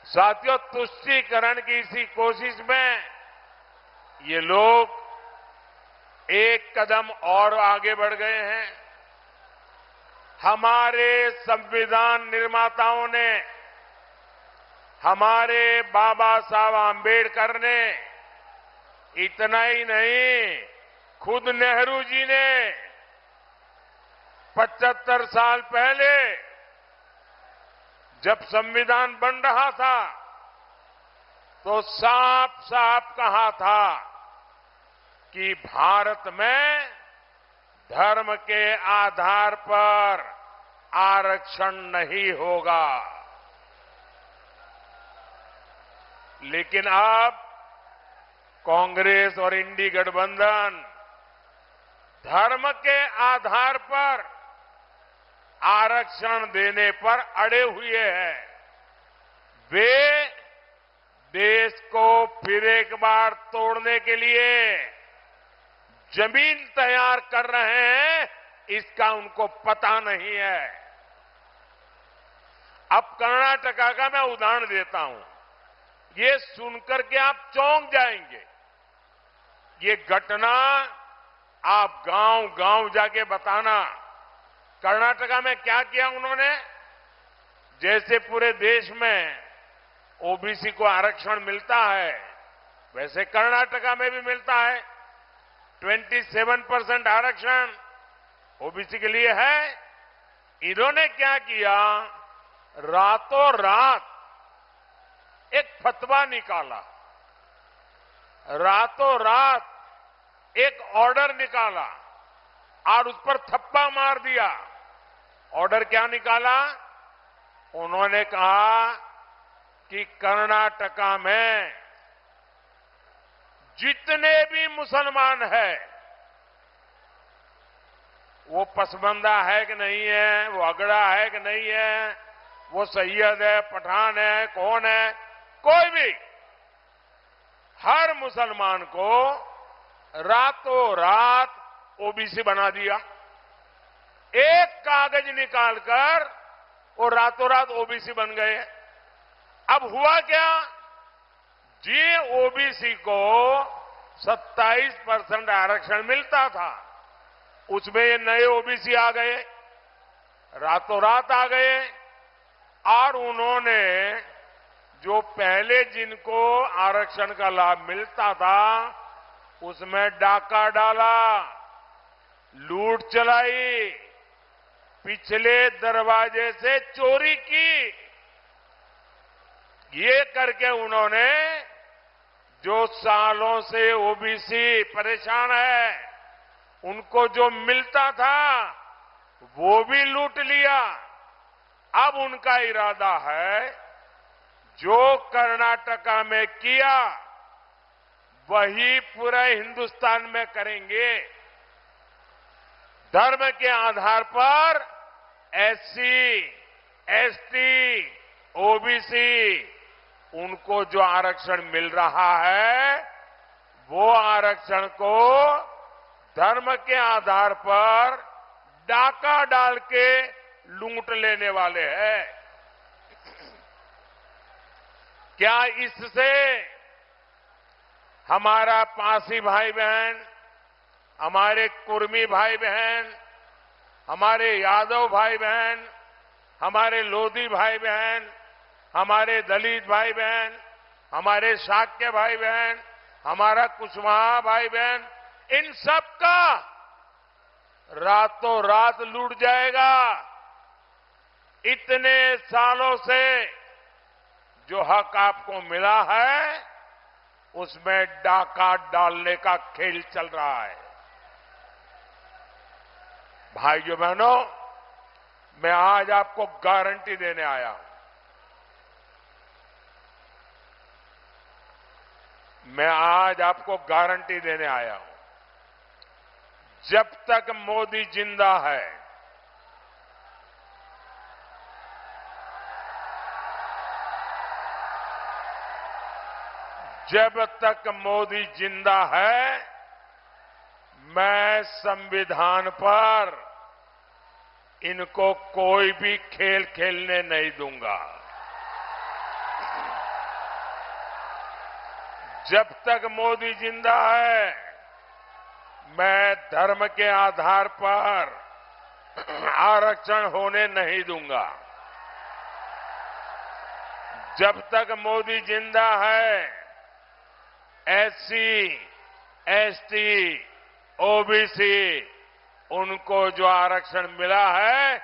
साथियों, तुष्टीकरण की इसी कोशिश में ये लोग एक कदम और आगे बढ़ गए हैं। हमारे संविधान निर्माताओं ने, हमारे बाबा साहब आंबेडकर ने, इतना ही नहीं, खुद नेहरू जी ने 75 साल पहले जब संविधान बन रहा था तो साफ साफ कहा था कि भारत में धर्म के आधार पर आरक्षण नहीं होगा। लेकिन अब कांग्रेस और इंडी गठबंधन धर्म के आधार पर आरक्षण देने पर अड़े हुए हैं। वे देश को फिर एक बार तोड़ने के लिए जमीन तैयार कर रहे हैं, इसका उनको पता नहीं है। अब कर्नाटका का मैं उदाहरण देता हूं, ये सुनकर के आप चौंक जाएंगे। ये घटना आप गांव-गांव जाके बताना, कर्नाटका में क्या किया उन्होंने। जैसे पूरे देश में ओबीसी को आरक्षण मिलता है, वैसे कर्नाटका में भी मिलता है। 27% आरक्षण ओबीसी के लिए है। इन्होंने क्या किया, रातों रात एक फतवा निकाला, रातों रात एक ऑर्डर निकाला और उस पर थप्पा मार दिया। ऑर्डर क्या निकाला? उन्होंने कहा कि कर्नाटका में जितने भी मुसलमान हैं, वो पसबंदा है कि नहीं है, वो अगड़ा है कि नहीं है, वो सैयद है, पठान है, कौन है, कोई भी, हर मुसलमान को रातों रात ओबीसी बना दिया। एक कागज निकालकर वो रातों रात ओबीसी बन गए। अब हुआ क्या जी, ओबीसी को 27% आरक्षण मिलता था, उसमें ये नए ओबीसी आ गए, रातों रात आ गए। और उन्होंने जो पहले जिनको आरक्षण का लाभ मिलता था उसमें डाका डाला, लूट चलाई, पिछले दरवाजे से चोरी की। ये करके उन्होंने जो सालों से ओबीसी परेशान है, उनको जो मिलता था वो भी लूट लिया। अब उनका इरादा है जो कर्नाटका में किया वही पूरे हिंदुस्तान में करेंगे। धर्म के आधार पर एससी, एसटी, ओबीसी, उनको जो आरक्षण मिल रहा है वो आरक्षण को धर्म के आधार पर डाका डाल के लूट लेने वाले हैं। क्या इससे हमारा पासी भाई बहन, हमारे कुर्मी भाई बहन, हमारे यादव भाई बहन, हमारे लोधी भाई बहन, हमारे दलित भाई बहन, हमारे शाक्य भाई बहन, हमारा कुशवाहा भाई बहन, इन सब का रातों रात लूट जाएगा? इतने सालों से जो हक आपको मिला है उसमें डाका डालने का खेल चल रहा है। भाइयों बहनों, मैं आज आपको गारंटी देने आया हूं। मैं आज आपको गारंटी देने आया हूं, जब तक मोदी जिंदा है, जब तक मोदी जिंदा है, मैं संविधान पर इनको कोई भी खेल खेलने नहीं दूंगा। जब तक मोदी जिंदा है मैं धर्म के आधार पर आरक्षण होने नहीं दूंगा। जब तक मोदी जिंदा है एससी, एसटी, ओबीसी उनको जो आरक्षण मिला है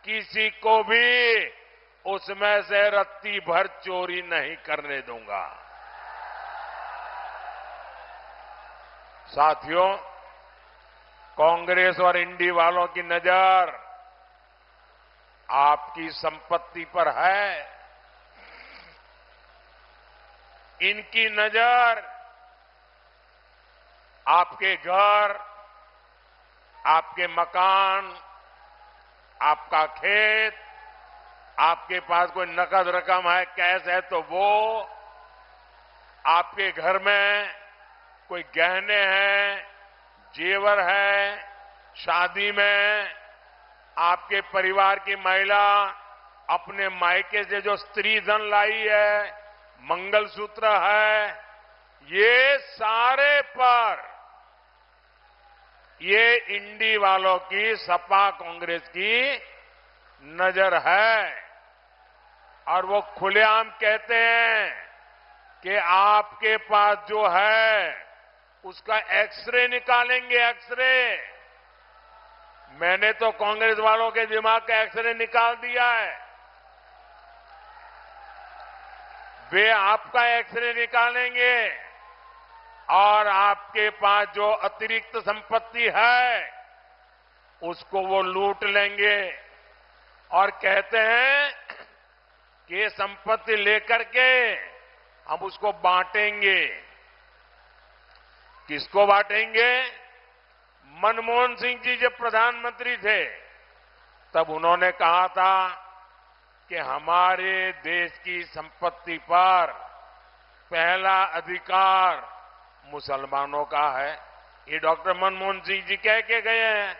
किसी को भी उसमें से रत्ती भर चोरी नहीं करने दूंगा। साथियों, कांग्रेस और इंडी वालों की नजर आपकी संपत्ति पर है। इनकी नजर आपके घर, आपके मकान, आपका खेत, आपके पास कोई नकद रकम है, कैश है तो वो, आपके घर में कोई गहने हैं, जेवर है, शादी में आपके परिवार की महिला अपने मायके से जो स्त्री धन लाई है, मंगलसूत्र है, ये सारे पर ये इंडी वालों की, सपा कांग्रेस की नजर है। और वो खुलेआम कहते हैं कि आपके पास जो है उसका एक्सरे निकालेंगे, एक्सरे। मैंने तो कांग्रेस वालों के दिमाग का एक्सरे निकाल दिया है। वे आपका एक्सरे निकालेंगे और आपके पास जो अतिरिक्त संपत्ति है उसको वो लूट लेंगे और कहते हैं कि ये संपत्ति लेकर के हम उसको बांटेंगे। किसको बांटेंगे? मनमोहन सिंह जी जब प्रधानमंत्री थे तब उन्होंने कहा था कि हमारे देश की संपत्ति पर पहला अधिकार मुसलमानों का है। ये डॉक्टर मनमोहन सिंह जी कह के गए हैं।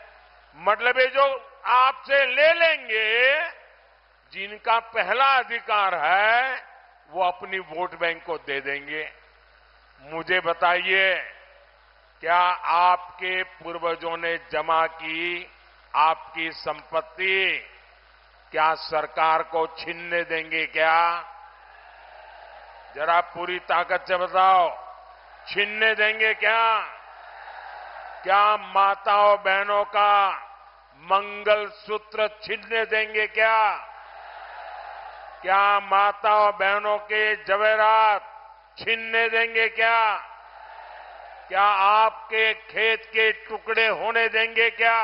मतलब ये जो आपसे ले लेंगे, जिनका पहला अधिकार है वो अपनी वोट बैंक को दे देंगे। मुझे बताइए, क्या आपके पूर्वजों ने जमा की आपकी संपत्ति क्या सरकार को छीनने देंगे क्या? जरा पूरी ताकत से बताओ, छीनने देंगे क्या? क्या माताओं बहनों का मंगलसूत्र छीनने देंगे क्या? क्या माताओं बहनों के जवेरात छीनने देंगे क्या? क्या आपके खेत के टुकड़े होने देंगे क्या?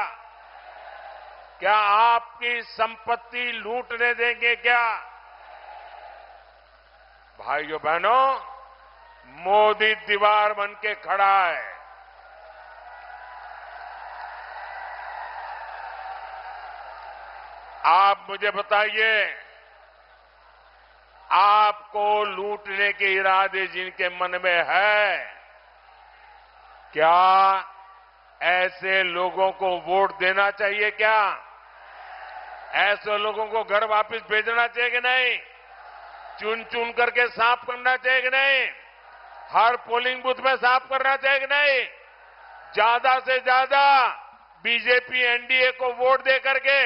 क्या आपकी संपत्ति लूटने देंगे क्या? भाइयों बहनों, मोदी दीवार बन के खड़ा है। आप मुझे बताइए, आपको लूटने के इरादे जिनके मन में है, क्या ऐसे लोगों को वोट देना चाहिए क्या? ऐसे लोगों को घर वापस भेजना चाहिए कि नहीं? चुन चुन करके साफ करना चाहिए कि नहीं? हर पोलिंग बूथ में साफ करना चाहिए कि नहीं? ज्यादा से ज्यादा बीजेपी एनडीए को वोट दे करके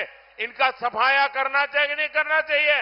इनका सफाया करना चाहिए कि नहीं करना चाहिए?